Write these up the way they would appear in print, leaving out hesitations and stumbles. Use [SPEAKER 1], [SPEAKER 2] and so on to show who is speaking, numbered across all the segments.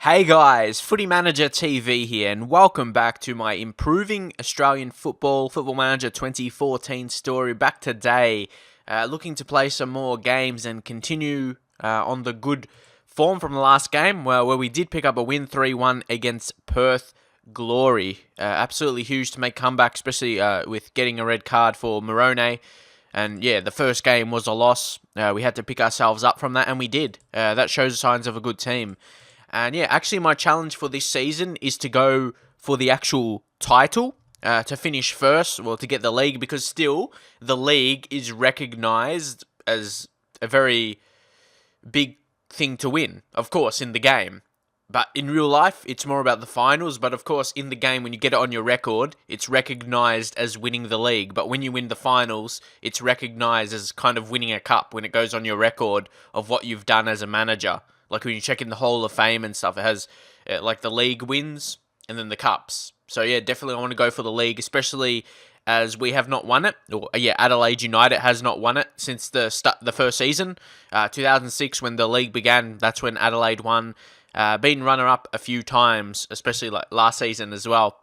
[SPEAKER 1] Hey guys, Footy Manager TV here, and welcome back to my Improving Australian Football Manager 2014 story. Back today, looking to play some more games and continue on the good form from the last game, where we did pick up a win 3-1 against Perth Glory. Absolutely huge to make comeback, especially with getting a red card for Morone. And yeah, the first game was a loss. We had to pick ourselves up from that, and we did. That shows signs of a good team. And yeah, actually my challenge for this season is to go for the actual title, to finish first, well, to get the league, because still, the league is recognised as a very big thing to win, of course, in the game. But in real life, it's more about the finals, but of course, in the game, when you get it on your record, it's recognised as winning the league. But when you win the finals, it's recognised as kind of winning a cup when it goes on your record of what you've done as a manager. Like when you check in the Hall of Fame and stuff, it has like the league wins and then the cups. So yeah, definitely I want to go for the league, especially as we have not won it. Or yeah, Adelaide United has not won it since the first season, 2006 when the league began. That's when Adelaide won. Been runner-up a few times, especially like last season as well.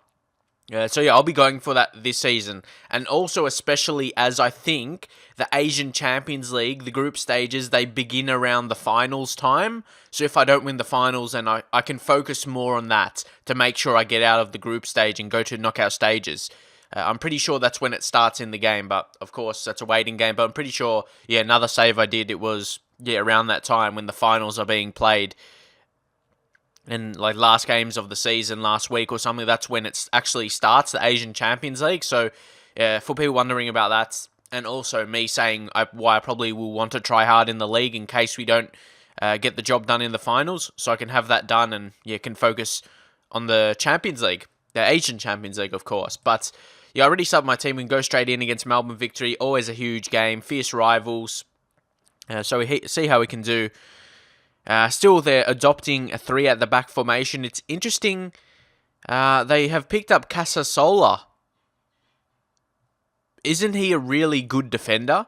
[SPEAKER 1] So yeah, I'll be going for that this season. And also especially as I think the Asian Champions League, the group stages, they begin around the finals time. So if I don't win the finals, then I can focus more on that to make sure I get out of the group stage and go to knockout stages. I'm pretty sure that's when it starts in the game, but of course that's a waiting game. But I'm pretty sure, yeah, another save I did, it was around that time when the finals are being played. And like last games of the season, last week or something, that's when it actually starts, the Asian Champions League. So, for people wondering about that, and also me saying why I probably will want to try hard in the league in case we don't get the job done in the finals, so I can have that done and can focus on the Champions League, the Asian Champions League, of course. But I already subbed my team. We can go straight in against Melbourne Victory. Always a huge game, fierce rivals. So we see how we can do. Still, they're adopting a 3 at the back formation. It's interesting. They have picked up Casasola. Isn't he a really good defender?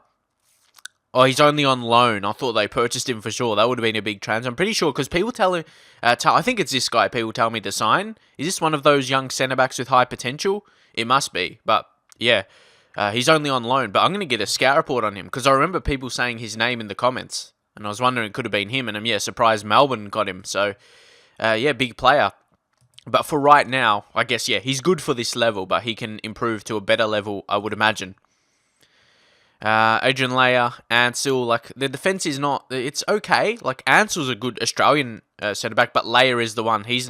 [SPEAKER 1] Oh, he's only on loan. I thought they purchased him for sure. That would have been a big transfer. I'm pretty sure because people tell him. I think it's this guy. People tell me to sign. Is this one of those young centre backs with high potential? It must be. But yeah, he's only on loan. But I'm going to get a scout report on him because I remember people saying his name in the comments. And I was wondering it could have been him, and I'm surprised Melbourne got him. So, big player. But for right now, I guess, he's good for this level, but he can improve to a better level, I would imagine. Adrian Leia, Ansell, like, the defense is not, it's okay. Like, Ansell's a good Australian centre-back, but Leia is the one. He's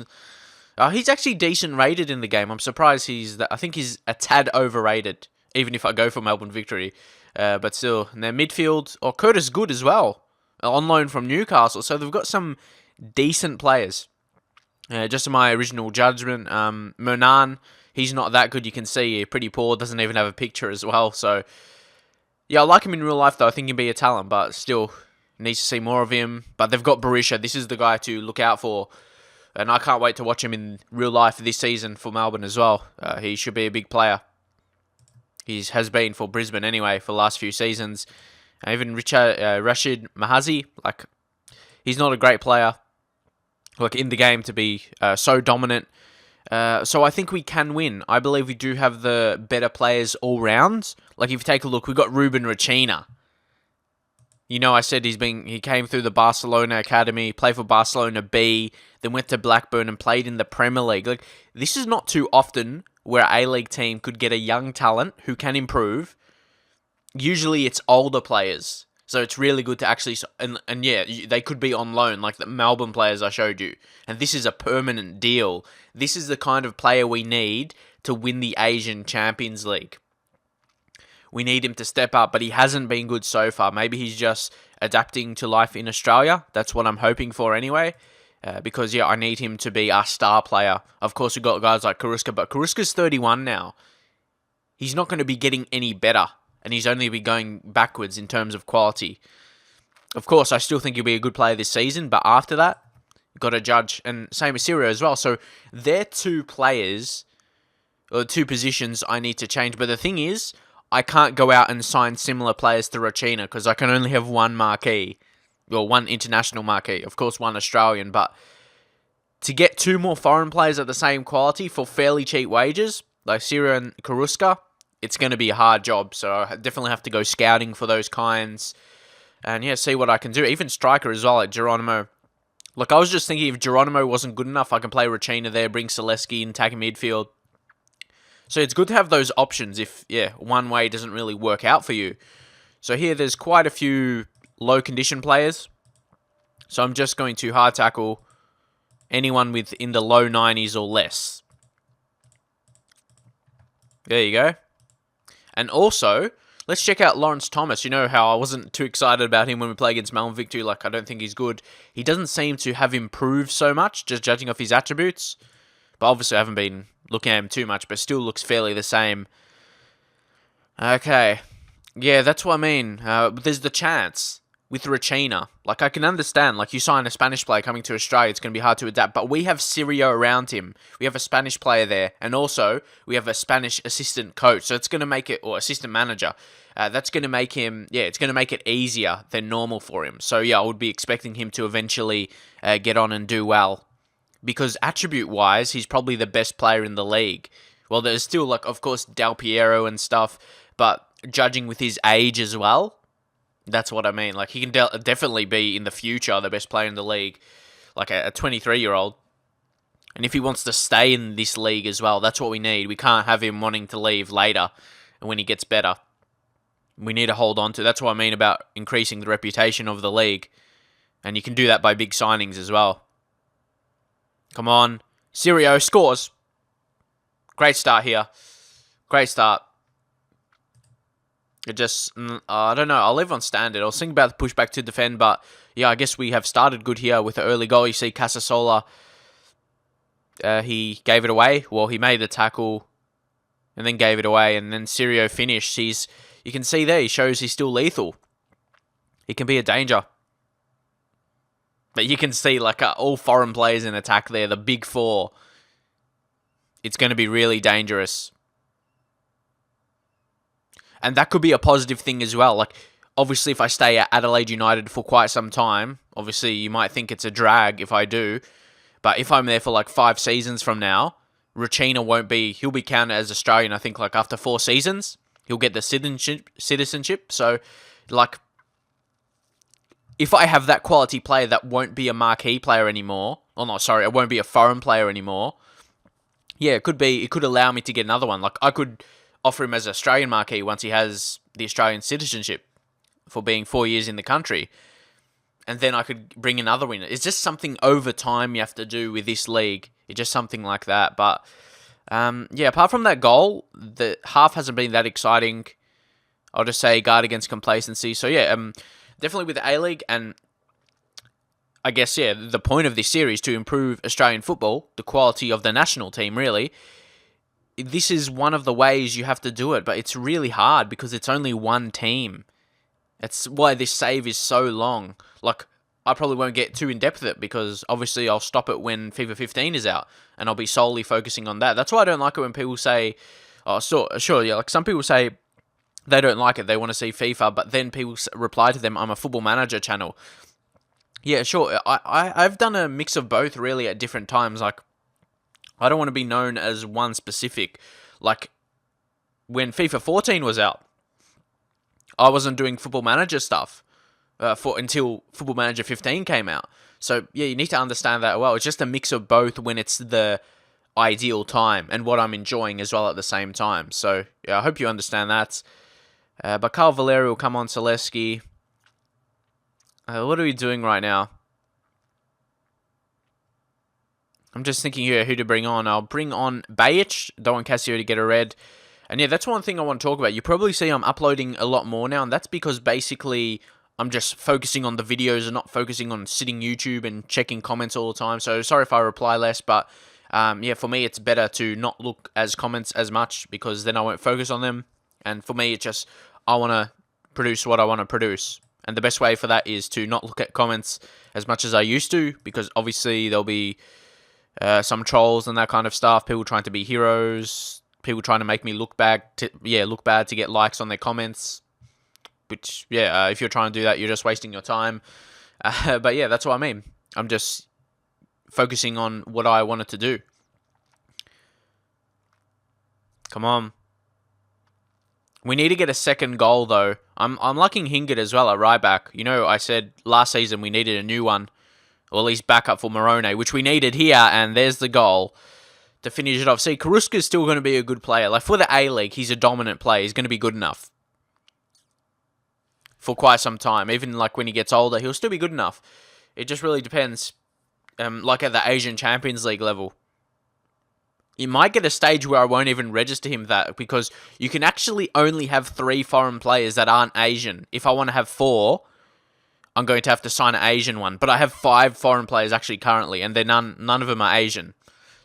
[SPEAKER 1] actually decent rated in the game. I'm surprised I think he's a tad overrated, even if I go for Melbourne Victory. But still, and their midfield, Curtis Good as well. On loan from Newcastle, so they've got some decent players. Just in my original judgment, Monan, he's not that good. You can see pretty poor, doesn't even have a picture as well. So, I like him in real life though. I think he'd be a talent, but still needs to see more of him. But they've got Berisha. This is the guy to look out for, and I can't wait to watch him in real life this season for Melbourne as well. He should be a big player. He has been for Brisbane anyway for the last few seasons. Even Rashid Mahazi, like, he's not a great player, like, in the game to be so dominant. So I think we can win. I believe we do have the better players all round. Like, if you take a look, we've got Ruben Rachina. I said he came through the Barcelona Academy, played for Barcelona B, then went to Blackburn and played in the Premier League. Like, this is not too often where an A-League team could get a young talent who can improve. Usually it's older players, so it's really good to actually, and they could be on loan, like the Melbourne players I showed you, and this is a permanent deal. This is the kind of player we need to win the Asian Champions League. We need him to step up, but he hasn't been good so far. Maybe he's just adapting to life in Australia. That's what I'm hoping for anyway, because I need him to be our star player. Of course, we've got guys like Karuska, but Karuska's 31 now. He's not going to be getting any better. And he's only been going backwards in terms of quality. Of course, I still think he'll be a good player this season, but after that, you've got to judge. And same with Syria as well. So they're two players, or two positions I need to change. But the thing is, I can't go out and sign similar players to Rachina because I can only have one marquee. Well, one international marquee. Of course, one Australian, but to get two more foreign players at the same quality for fairly cheap wages, like Syria and Karuska, it's going to be a hard job. So I definitely have to go scouting for those kinds. And yeah, see what I can do. Even striker as well, like Geronimo. Look, I was just thinking if Geronimo wasn't good enough, I can play Rachina there, bring Selesky in, attacking midfield. So it's good to have those options if, one way doesn't really work out for you. So here there's quite a few low condition players. So I'm just going to hard tackle anyone in the low 90s or less. There you go. And also, let's check out Lawrence Thomas. You know how I wasn't too excited about him when we play against Melbourne Victory. Like, I don't think he's good. He doesn't seem to have improved so much, just judging off his attributes. But obviously I haven't been looking at him too much, but still looks fairly the same. Okay. Yeah, that's what I mean. There's the chance with Rachina. Like, I can understand, like, you sign a Spanish player coming to Australia, it's going to be hard to adapt, but we have Sirio around him. We have a Spanish player there, and also, we have a Spanish assistant coach, so it's going to make it, or assistant manager, that's going to make him, it's going to make it easier than normal for him. So, I would be expecting him to eventually get on and do well, because attribute-wise, he's probably the best player in the league. Well, there's still, like, of course, Del Piero and stuff, but judging with his age as well, that's what I mean. Like, he can definitely be, in the future, the best player in the league. Like, a 23-year-old. And if he wants to stay in this league as well, that's what we need. We can't have him wanting to leave later when he gets better. We need to hold on to. That's what I mean about increasing the reputation of the league. And you can do that by big signings as well. Come on. Sirio scores. Great start here. Great start. It just, I don't know, I'll leave on standard. I was thinking about the pushback to defend, but I guess we have started good here with the early goal. You see Casasola, he gave it away. Well, he made the tackle and then gave it away, and then Sirio finished. You can see there, he shows he's still lethal. He can be a danger. But you can see, like, all foreign players in attack there, the big four. It's going to be really dangerous. And that could be a positive thing as well. Like, obviously, if I stay at Adelaide United for quite some time, obviously, you might think it's a drag if I do. But if I'm there for, like, 5 seasons from now, Rachina he'll be counted as Australian, I think, like, after 4 seasons. He'll get the citizenship. So, like, if I have that quality player that won't be a marquee player anymore, it won't be a foreign player anymore, it could allow me to get another one. Like, I could offer him as Australian marquee once he has the Australian citizenship for being 4 years in the country. And then I could bring another winner. It's just something over time you have to do with this league. It's just something like that. But, apart from that goal, the half hasn't been that exciting. I'll just say guard against complacency. So, definitely with the A-League. And I guess, the point of this series to improve Australian football, the quality of the national team, really. This is one of the ways you have to do it, but it's really hard because it's only one team. That's why this save is so long. Like, I probably won't get too in-depth with it because obviously I'll stop it when FIFA 15 is out and I'll be solely focusing on that. That's why I don't like it when people say, like some people say they don't like it, they want to see FIFA, but then people reply to them, I'm a football manager channel. Yeah, sure, I've done a mix of both really at different times, like, I don't want to be known as one specific. Like, when FIFA 14 was out, I wasn't doing Football Manager stuff until Football Manager 15 came out. So, you need to understand that well. It's just a mix of both when it's the ideal time and what I'm enjoying as well at the same time. So, I hope you understand that. But Carl Valeri will come on Selesky. What are we doing right now? I'm just thinking here who to bring on. I'll bring on Bajic. Don't want Casio to get a red. And that's one thing I want to talk about. You probably see I'm uploading a lot more now, and that's because basically I'm just focusing on the videos and not focusing on sitting YouTube and checking comments all the time. So sorry if I reply less, but for me it's better to not look as comments as much because then I won't focus on them. And for me, it's just I want to produce what I want to produce. And the best way for that is to not look at comments as much as I used to because obviously there'll be some trolls and that kind of stuff. People trying to be heroes. People trying to make me look bad to get likes on their comments. Which, if you're trying to do that, you're just wasting your time. But that's what I mean. I'm just focusing on what I wanted to do. Come on. We need to get a second goal, though. I'm liking Hingert as well at right back. You know, I said last season we needed a new one, or at least backup for Morone, which we needed here, and there's the goal to finish it off. See, Karuska's still going to be a good player. Like, for the A-League, he's a dominant player. He's going to be good enough for quite some time. Even, like, when he gets older, he'll still be good enough. It just really depends, like, at the Asian Champions League level. You might get a stage where I won't even register him that, because you can actually only have 3 foreign players that aren't Asian. If I want to have 4, I'm going to have to sign an Asian one. But I have 5 foreign players actually currently, and they're none of them are Asian.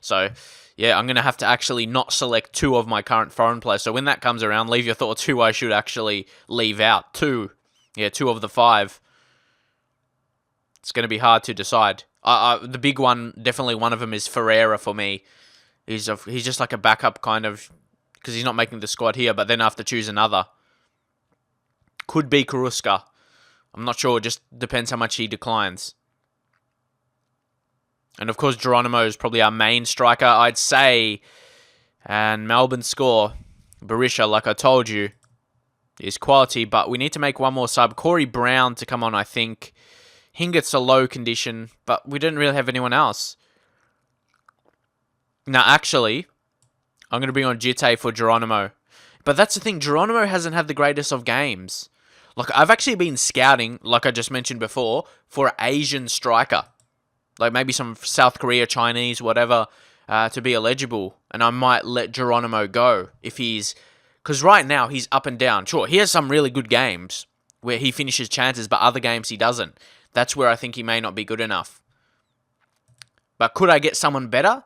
[SPEAKER 1] So, yeah, I'm going to have to actually not select 2 of my current foreign players. So when that comes around, leave your thoughts who I should actually leave out. 2. Yeah, 2 of the 5. It's going to be hard to decide. The big one, definitely one of them is Ferreira for me. He's just like a backup kind of, because he's not making the squad here, but then I have to choose another. Could be Karuska. I'm not sure, it just depends how much he declines. And of course, Geronimo is probably our main striker, I'd say. And Melbourne score. Berisha, like I told you, is quality, but we need to make one more sub. Corey Brown to come on, I think. Hingert's a low condition, but we didn't really have anyone else. Now, actually, I'm going to bring on Jite for Geronimo. But that's the thing, Geronimo hasn't had the greatest of games. Like, I've actually been scouting, like I just mentioned before, for an Asian striker. Like, maybe some South Korea, Chinese, whatever, to be eligible. And I might let Geronimo go if he's... Because right now, he's up and down. Sure, he has some really good games where he finishes chances, but other games he doesn't. That's where I think he may not be good enough. But could I get someone better?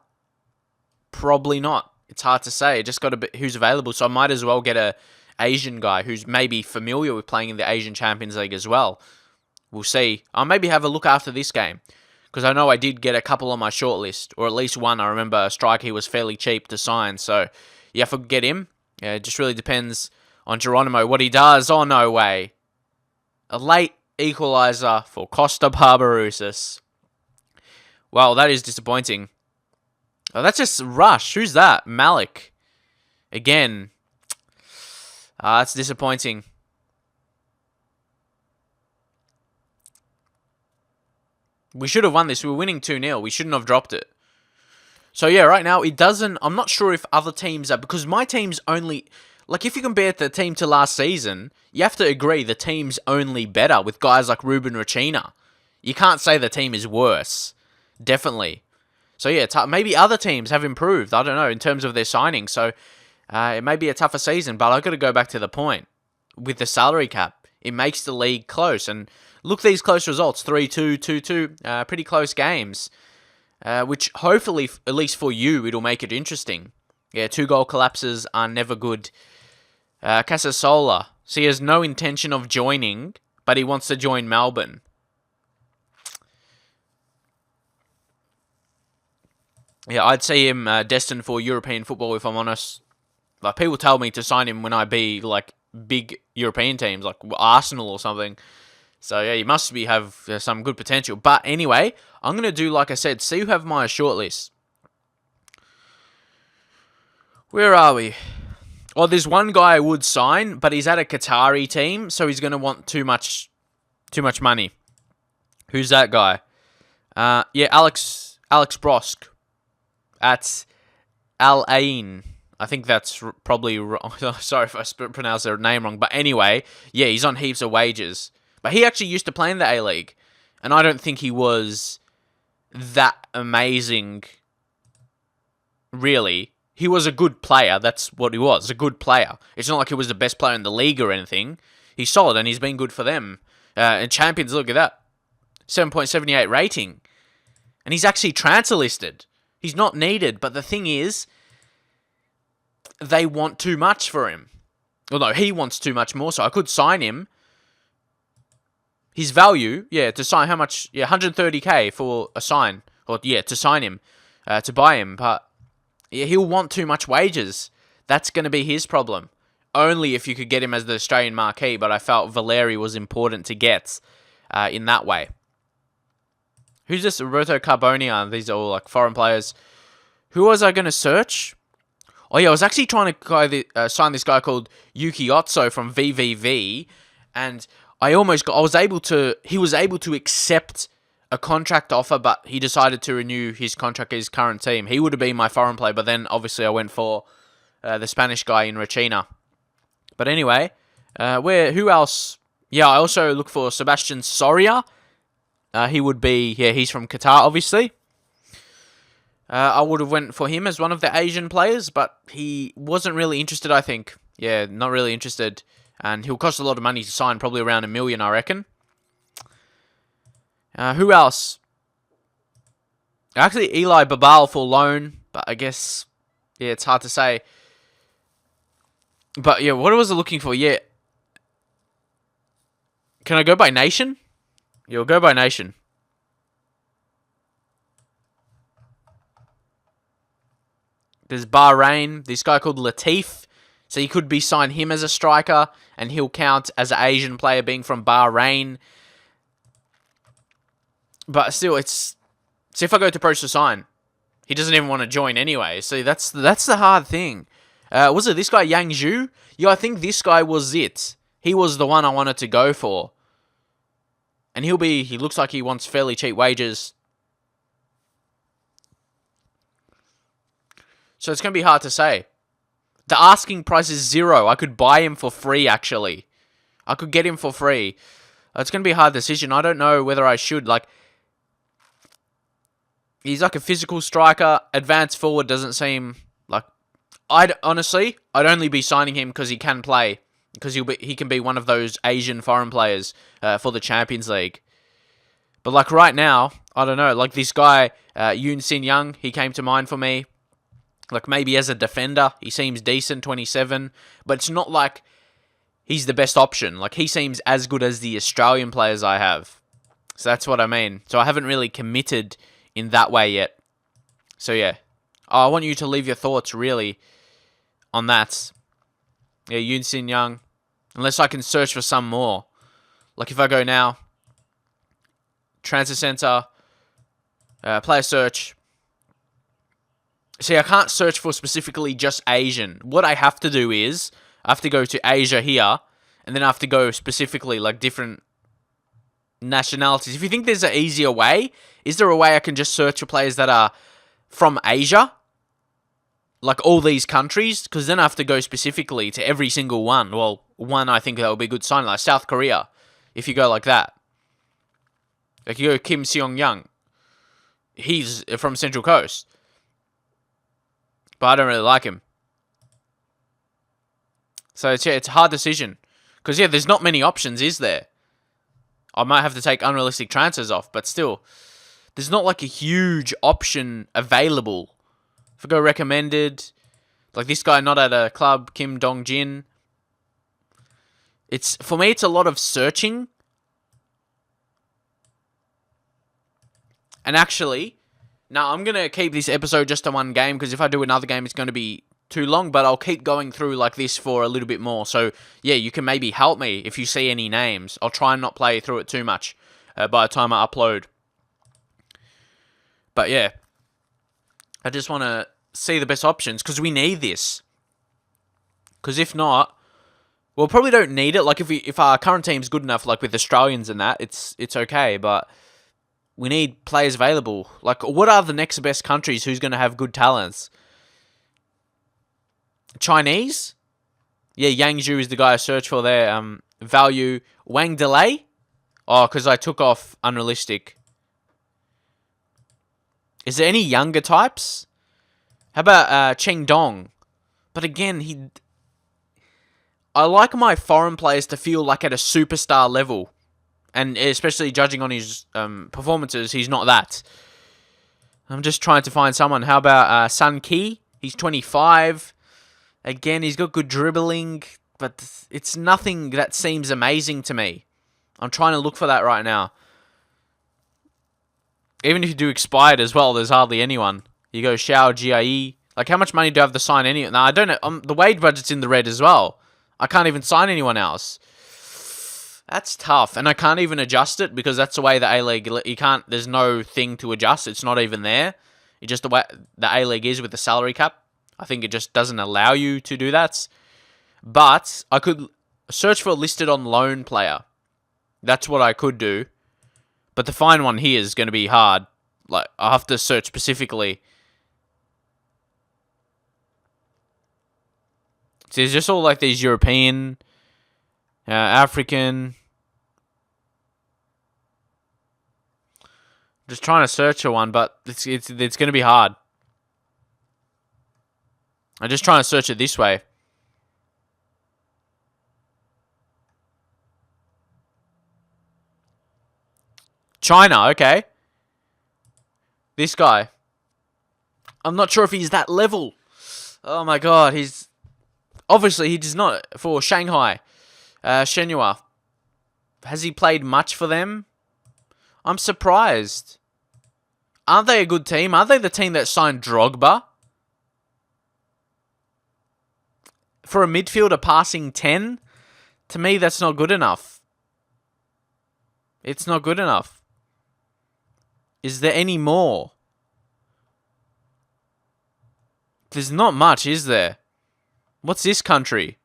[SPEAKER 1] Probably not. It's hard to say. It just got to be who's available. So I might as well get a Asian guy who's maybe familiar with playing in the Asian Champions League as well. We'll see. I'll maybe have a look after this game, because I know I did get a couple on my shortlist, or at least one. I remember a striker, he was fairly cheap to sign. So yeah, if I get him, yeah, it just really depends on Geronimo, what he does. Oh, no way. A late equaliser for Costa Barbarouses. Well, that is disappointing. Oh, that's just Rush. Who's that? Malik. Again. That's disappointing. We should have won this. We were winning 2-0. We shouldn't have dropped it. So, yeah, right now, it doesn't... I'm not sure if other teams are... Because my team's only... Like, if you compare the team to last season, you have to agree the team's only better with guys like Ruben Rachina. You can't say the team is worse. Definitely. So, yeah, maybe other teams have improved, I don't know, in terms of their signing. So, it may be a tougher season, but I've got to go back to the point. With the salary cap, it makes the league close. And look, these close results, 3-2, 2-2, pretty close games. Which, hopefully, at least for you, it'll make it interesting. Yeah, 2-goal collapses are never good. Casasola, so he has no intention of joining, but he wants to join Melbourne. Yeah, I'd see him destined for European football, if I'm honest. Like, people tell me to sign him when I be, like, big European teams, like Arsenal or something. So, yeah, he must have some good potential. But anyway, I'm going to do, like I said, see who have my shortlist. Where are we? Well, there's one guy I would sign, but he's at a Qatari team, so he's going to want too much money. Who's that guy? Yeah, Alex Brosk at Al Ain. I think that's probably wrong. Sorry if I pronounced their name wrong. But anyway, yeah, he's on heaps of wages. But he actually used to play in the A-League, and I don't think he was that amazing, really. He was a good player. That's what he was, a good player. It's not like he was the best player in the league or anything. He's solid, and he's been good for them. And Champions, look at that. 7.78 rating. And he's actually transfer listed. He's not needed, but the thing is, they want too much for him. Well, no, he wants too much more, so I could sign him. His value, yeah, to sign, how much? Yeah, 130k for a sign. Or, yeah, to sign him, to buy him, but... Yeah, he'll want too much wages. That's going to be his problem. Only if you could get him as the Australian marquee, but I felt Valeri was important to get in that way. Who's this? Roberto Carbonia. These are all like foreign players. Who was I going to search? Oh yeah, I was actually trying to sign this guy called Yuki Otso from VVV, and he was able to accept a contract offer, but he decided to renew his contract at his current team. He would have been my foreign player, but then obviously I went for the Spanish guy in Regina. But anyway, who else? Yeah, I also look for Sebastian Soria. He's from Qatar, obviously. I would have went for him as one of the Asian players, but he wasn't really interested, I think. Yeah, not really interested. And he'll cost a lot of money to sign, probably around $1 million, I reckon. Who else? Actually, Eli Babal for loan, but I guess, yeah, it's hard to say. But yeah, what was I looking for? Yeah. Can I go by nation? Yeah, we'll go by nation. There's Bahrain, this guy called Latif. So you could be sign him as a striker, and he'll count as an Asian player being from Bahrain. But still, so if I go to approach to sign, he doesn't even want to join anyway. So that's the hard thing. Was it this guy, Yang Zhu? Yeah, I think this guy was it. He was the one I wanted to go for. And he looks like he wants fairly cheap wages. So it's going to be hard to say. The asking price is $0. I could buy him for free, actually. I could get him for free. It's going to be a hard decision. I don't know whether I should. He's like a physical striker. Advanced forward doesn't seem like... I'd only be signing him because he can play. Because he can be one of those Asian foreign players for the Champions League. But right now, I don't know. This guy, Yoon Sin Young, he came to mind for me. Maybe as a defender, he seems decent, 27. But it's not like he's the best option. He seems as good as the Australian players I have. So that's what I mean. So I haven't really committed in that way yet. So yeah. I want you to leave your thoughts, really, on that. Yeah, Yoon Sin Young. Unless I can search for some more. If I go now. Transfer Center. Player search. See, I can't search for specifically just Asian. What I have to do is, I have to go to Asia here, and then I have to go specifically, different nationalities. If you think there's an easier way, is there a way I can just search for players that are from Asia? All these countries? Because then I have to go specifically to every single one. Well, one I think that would be a good sign, like South Korea, if you go like that. You go Kim Seong-young. He's from Central Coast. But I don't really like him. So it's a hard decision. Because there's not many options, is there? I might have to take unrealistic transfers off, but still. There's not a huge option available. If I go recommended, this guy not at a club, Kim Dong-jin. For me, it's a lot of searching. And actually... Now, I'm going to keep this episode just to one game, because if I do another game, it's going to be too long, but I'll keep going through this for a little bit more. So, yeah, you can maybe help me if you see any names. I'll try and not play through it too much by the time I upload. But, yeah, I just want to see the best options, because we need this. Because if not, well, probably don't need it. If our current team's good enough, with Australians and that, it's okay, but... We need players available. What are the next best countries who's going to have good talents? Chinese? Yeah, Yang Zhu is the guy I searched for there. Value. Wang Delay? Oh, because I took off unrealistic. Is there any younger types? How about Cheng Dong? But again, I like my foreign players to feel at a superstar level. And especially judging on his performances, he's not that. I'm just trying to find someone. How about Sun Ki? He's 25. Again, he's got good dribbling, but it's nothing that seems amazing to me. I'm trying to look for that right now. Even if you do expired as well, there's hardly anyone. You go Xiao Jie. How much money do I have to sign anyone? No, I don't know. The wage budget's in the red as well. I can't even sign anyone else. That's tough, and I can't even adjust it because that's the way the A-League... You can't... There's no thing to adjust. It's not even there. It's just the way the A-League is with the salary cap. I think it just doesn't allow you to do that. But I could search for a listed on loan player. That's what I could do. But to find one here is going to be hard. Like, I have to search specifically. So there's just all like these European, African. Just trying to search for one, but it's going to be hard. I'm just trying to search it this way. China, okay. This guy. I'm not sure if he's that level. Oh my god, he's... Obviously, he does not... For Shanghai. Shenhua. Has he played much for them? I'm surprised. Aren't they a good team? Aren't they the team that signed Drogba? For a midfielder passing 10? To me, that's not good enough. It's not good enough. Is there any more? There's not much, is there? What's this country?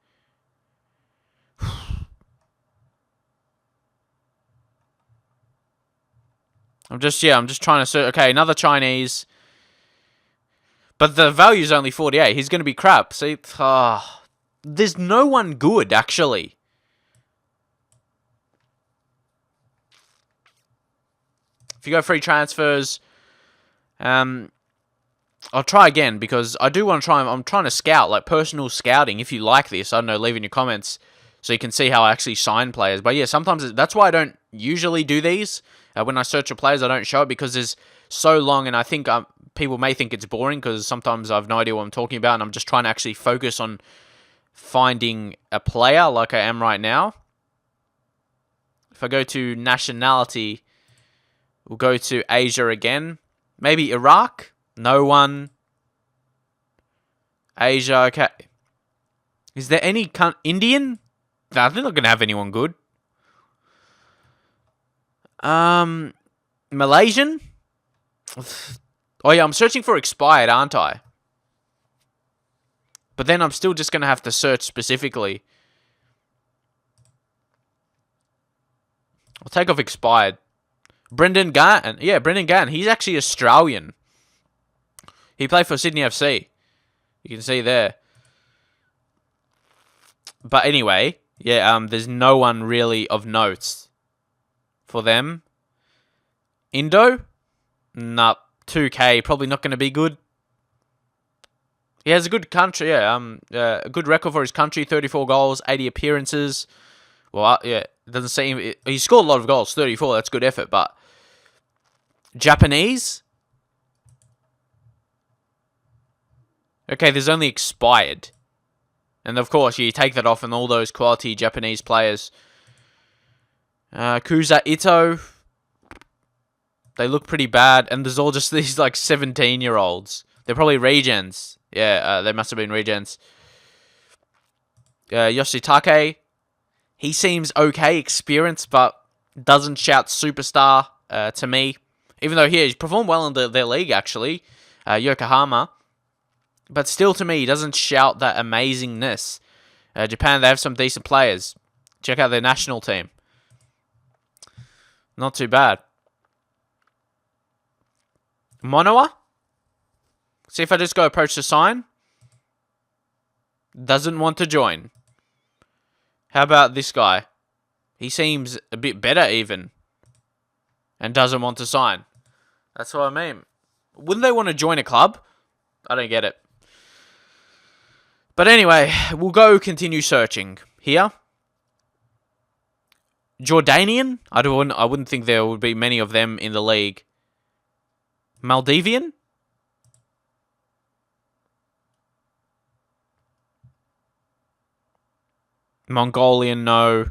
[SPEAKER 1] I'm just trying to search. Okay, another Chinese. But the value's only 48. He's going to be crap. See? There's no one good, actually. If you go free transfers, I'll try again because I do want to try. I'm trying to scout, like personal scouting. If you like this, I don't know, leave in your comments so you can see how I actually sign players. But yeah, sometimes that's why I don't usually do these. When I search for players, I don't show it because there's so long, and I think people may think it's boring because sometimes I have no idea what I'm talking about, and I'm just trying to actually focus on finding a player like I am right now. If I go to nationality, we'll go to Asia again. Maybe Iraq? No one. Asia, okay. Is there any... Indian? No, they're not going to have anyone good. Malaysian? Oh yeah, I'm searching for expired, aren't I? But then I'm still just going to have to search specifically. I'll take off expired. Brendan Gann. Yeah, Brendan Gann. He's actually Australian. He played for Sydney FC. You can see there. But anyway, yeah, there's no one really of note for them. Indo? Nah, 2K. Probably not going to be good. He has a good country, yeah. A good record for his country. 34 goals, 80 appearances. Well, yeah, it doesn't seem... He scored a lot of goals. 34, that's good effort, but... Japanese? Okay, there's only expired. And of course, you take that off and all those quality Japanese players. Kuza Ito. They look pretty bad. And there's all just these like 17-year-olds. They're probably regens. Yeah, they must have been regens. Yoshitake. He seems okay, experienced, but doesn't shout superstar to me. Even though he's performed well in their league, actually. Yokohama. But still, to me, he doesn't shout that amazingness. Japan, they have some decent players. Check out their national team. Not too bad. Monoa? See if I just go approach to sign. Doesn't want to join. How about this guy? He seems a bit better even. And doesn't want to sign. That's what I mean. Wouldn't they want to join a club? I don't get it. But anyway, we'll go continue searching here. Jordanian? I wouldn't think there would be many of them in the league. Maldivian? Mongolian, no.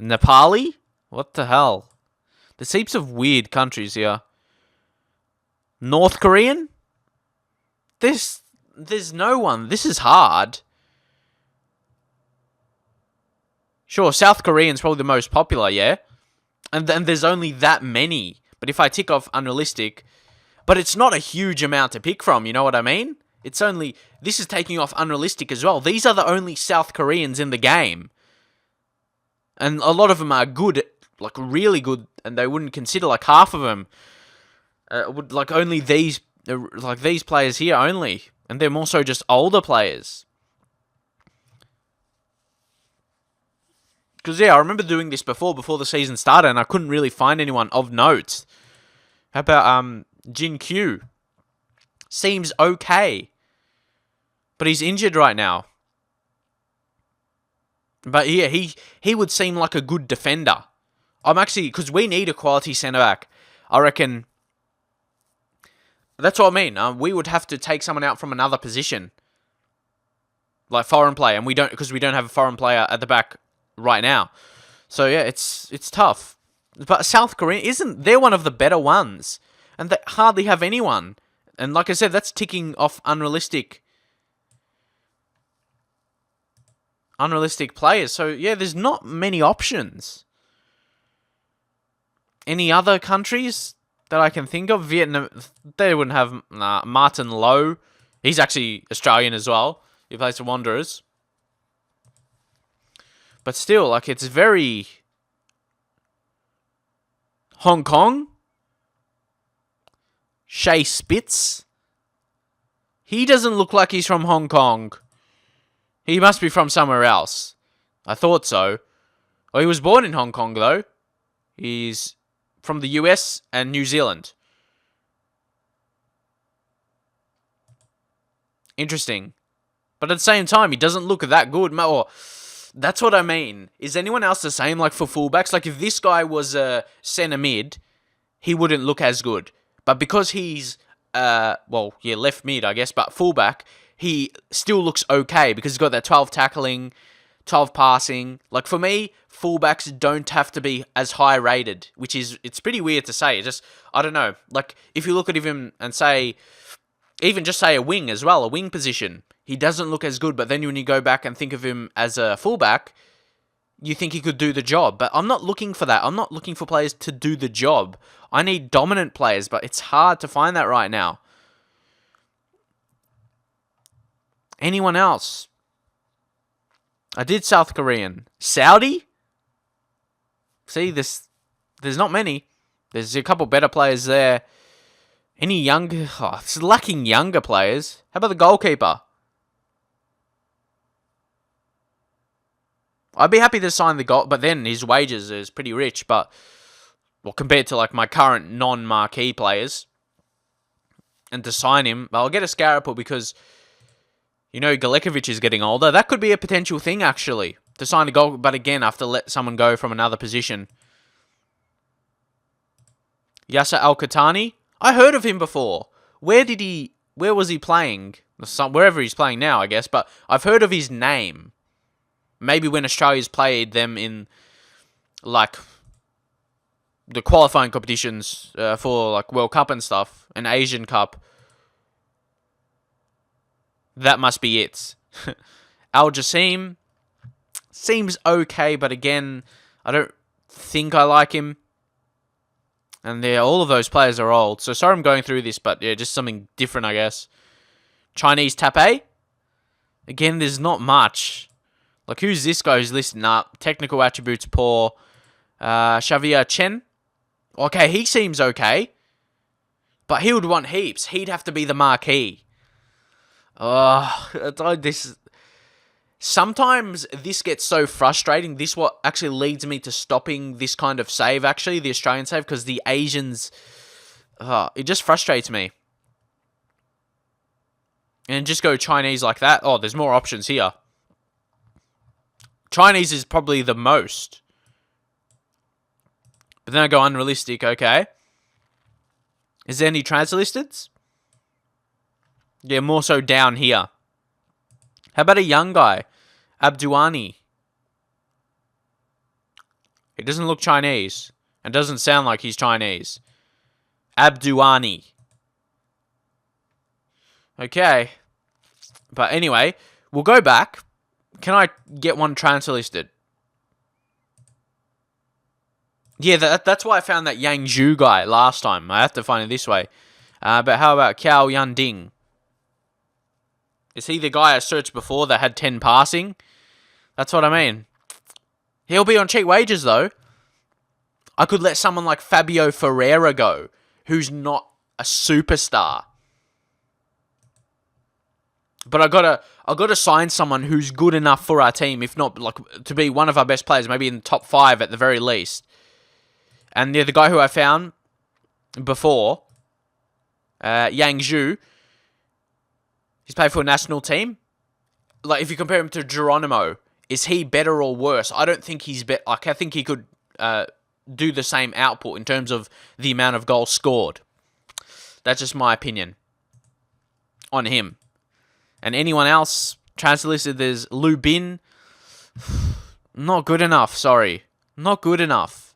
[SPEAKER 1] Nepali? What the hell? There's heaps of weird countries here. North Korean? There's no one. This is hard. Sure, South Korean's probably the most popular, yeah? And there's only that many. But if I tick off unrealistic... But it's not a huge amount to pick from, you know what I mean? It's only... This is taking off unrealistic as well. These are the only South Koreans in the game. And a lot of them are good, like really good, and they wouldn't consider like half of them. Would like only these players here only. And they're more so just older players. Because, yeah, I remember doing this before the season started, and I couldn't really find anyone of note. How about Jin Q? Seems okay. But he's injured right now. But, yeah, he would seem like a good defender. I'm actually... Because we need a quality centre-back. I reckon... That's what I mean. We would have to take someone out from another position. Like foreign player. And we don't... Because we don't have a foreign player at the back... right now. So yeah, it's tough. But South Korea they're one of the better ones. And they hardly have anyone. And like I said, that's ticking off unrealistic players. So yeah, there's not many options. Any other countries that I can think of? Vietnam, they wouldn't have Martin Lowe. He's actually Australian as well. He plays for Wanderers. But still, like, it's very... Hong Kong? Shea Spitz? He doesn't look like he's from Hong Kong. He must be from somewhere else. I thought so. Well, he was born in Hong Kong, though. He's from the US and New Zealand. Interesting. But at the same time, he doesn't look that good. Or... That's what I mean. Is anyone else the same, like, for fullbacks? Like, if this guy was a centre mid, he wouldn't look as good. But because he's, left mid, I guess, but fullback, he still looks okay because he's got that 12 tackling, 12 passing. Like, for me, fullbacks don't have to be as high rated, which is, it's pretty weird to say. It just, I don't know. Like, if you look at him and say, even just say a wing as well, a wing position, he doesn't look as good, but then when you go back and think of him as a fullback, you think he could do the job. But I'm not looking for that. I'm not looking for players to do the job. I need dominant players, but it's hard to find that right now. Anyone else? I did South Korean. Saudi? See, there's not many. There's a couple better players there. Any younger... Oh, it's lacking younger players. How about the goalkeeper? I'd be happy to sign the goal, but then his wages is pretty rich, but... Well, compared to, like, my current non-marquee players. And to sign him... I'll get a Scarapple because... You know, Galekovic is getting older. That could be a potential thing, actually. To sign a goal, but again, I have to let someone go from another position. Yasser Al-Khattani? I heard of him before. Where was he playing? Wherever he's playing now, I guess. But I've heard of his name. Maybe when Australia's played them in, like, the qualifying competitions for, like, World Cup and stuff. An Asian Cup. That must be it. Al Jassim seems okay, but again, I don't think I like him. And yeah, all of those players are old. So sorry I'm going through this, but yeah, just something different, I guess. Chinese Taipei? Again, there's not much. Like, who's this guy who's listing up? Technical attributes poor. Xavier Chen? Okay, he seems okay. But he would want heaps. He'd have to be the marquee. Sometimes this gets so frustrating. This what actually leads me to stopping this kind of save, actually, the Australian save, because the Asians... it just frustrates me. And just go Chinese like that. Oh, there's more options here. Chinese is probably the most. But then I go unrealistic, okay. Is there any transfer listed? Yeah, more so down here. How about a young guy? Abduani. He doesn't look Chinese. And doesn't sound like he's Chinese. Abduani. Okay. But anyway, we'll go back. Can I get one transfer listed? Yeah, that's why I found that Yang Zhu guy last time. I have to find it this way. But how about Cao Yanding? Is he the guy I searched before that had 10 passing? That's what I mean. He'll be on cheap wages, though. I could let someone like Fabio Ferreira go, who's not a superstar. But I gotta sign someone who's good enough for our team, if not like to be one of our best players, maybe in the top 5 at the very least. And yeah, the guy who I found before, Yang Zhu, he's played for a national team. Like, if you compare him to Geronimo, is he better or worse? I don't think he's better. Like, I think he could do the same output in terms of the amount of goals scored. That's just my opinion on him. And anyone else transfer listed, there's Lu Bin. Not good enough, sorry. Not good enough.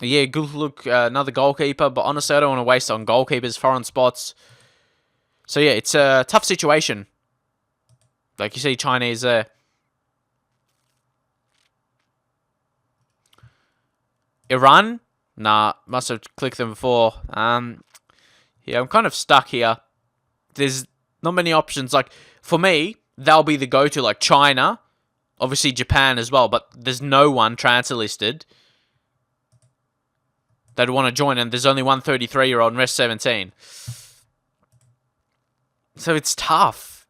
[SPEAKER 1] Yeah, good look, another goalkeeper, but honestly, I don't want to waste on goalkeepers, foreign spots. So yeah, it's a tough situation. Like you see Chinese there. Iran? Nah, must have clicked them before. Yeah, I'm kind of stuck here. There's not many options. Like, for me, they'll be the go-to. Like, China. Obviously, Japan as well. But there's no one transfer listed that'd want to join. And there's only one 33-year-old and rest 17. So it's tough.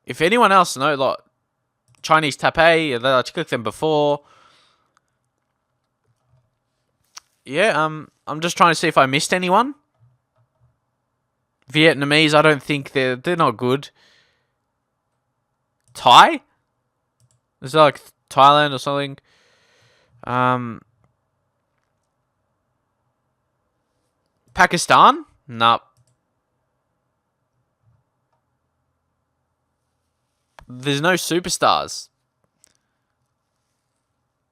[SPEAKER 1] If anyone else knows, like, Chinese Taipei, I clicked them before. Yeah, I'm just trying to see if I missed anyone. Vietnamese, I don't think they're not good. Thai? Is that like Thailand or something? Pakistan? Nah. There's no superstars.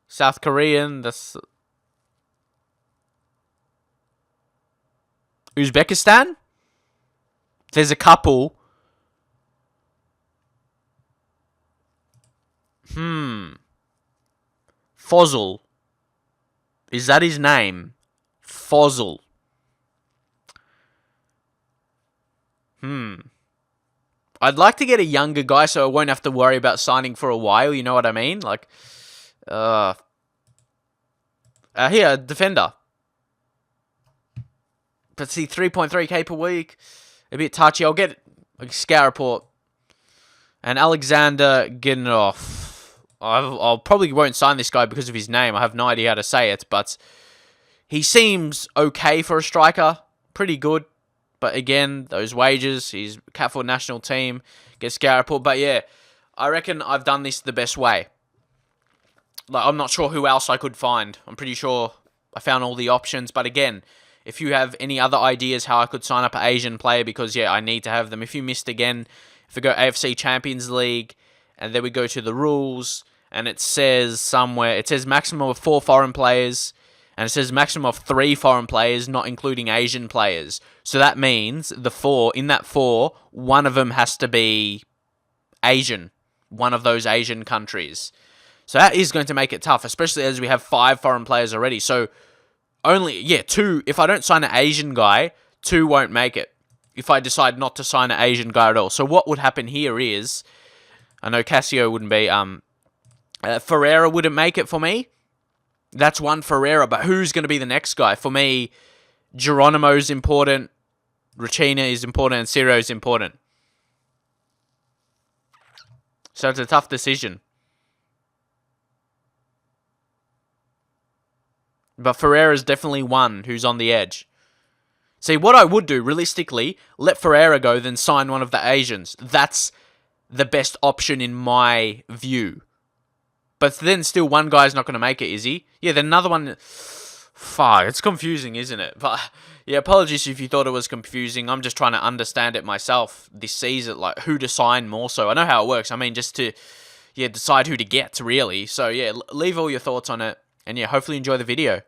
[SPEAKER 1] South Korean, that's... Uzbekistan? There's a couple. Fozl. Is that his name? Fozl. I'd like to get a younger guy so I won't have to worry about signing for a while, you know what I mean? Like, here, defender. But see, 3.3k per week. A bit touchy. I'll get a scout report. And Alexander Genov. I'll probably won't sign this guy because of his name. I have no idea how to say it. But he seems okay for a striker. Pretty good. But again, those wages. He's cat for national team. Get scout report. But yeah, I reckon I've done this the best way. Like, I'm not sure who else I could find. I'm pretty sure I found all the options. But again, if you have any other ideas how I could sign up an Asian player, because, yeah, I need to have them. If you missed again, if we go AFC Champions League, and then we go to the rules, and it says somewhere, it says maximum of 4 foreign players, and it says maximum of 3 foreign players, not including Asian players. So that means in that 4, one of them has to be Asian, one of those Asian countries. So that is going to make it tough, especially as we have 5 foreign players already. So only, 2, if I don't sign an Asian guy, 2 won't make it. If I decide not to sign an Asian guy at all. So what would happen here is, I know Casio wouldn't be, Ferreira wouldn't make it for me. That's one Ferreira, but who's going to be the next guy? For me, Geronimo's important, Rachina is important, and Ciro is important. So it's a tough decision. But Ferreira's definitely one who's on the edge. See, what I would do, realistically, let Ferreira go, then sign one of the Asians. That's the best option in my view. But then still one guy's not going to make it, is he? Yeah, then another one... Fuck, it's confusing, isn't it? But yeah, apologies if you thought it was confusing. I'm just trying to understand it myself this season, like who to sign more so. I know how it works. I mean, just to decide who to get, really. So yeah, leave all your thoughts on it. And yeah, hopefully enjoy the video.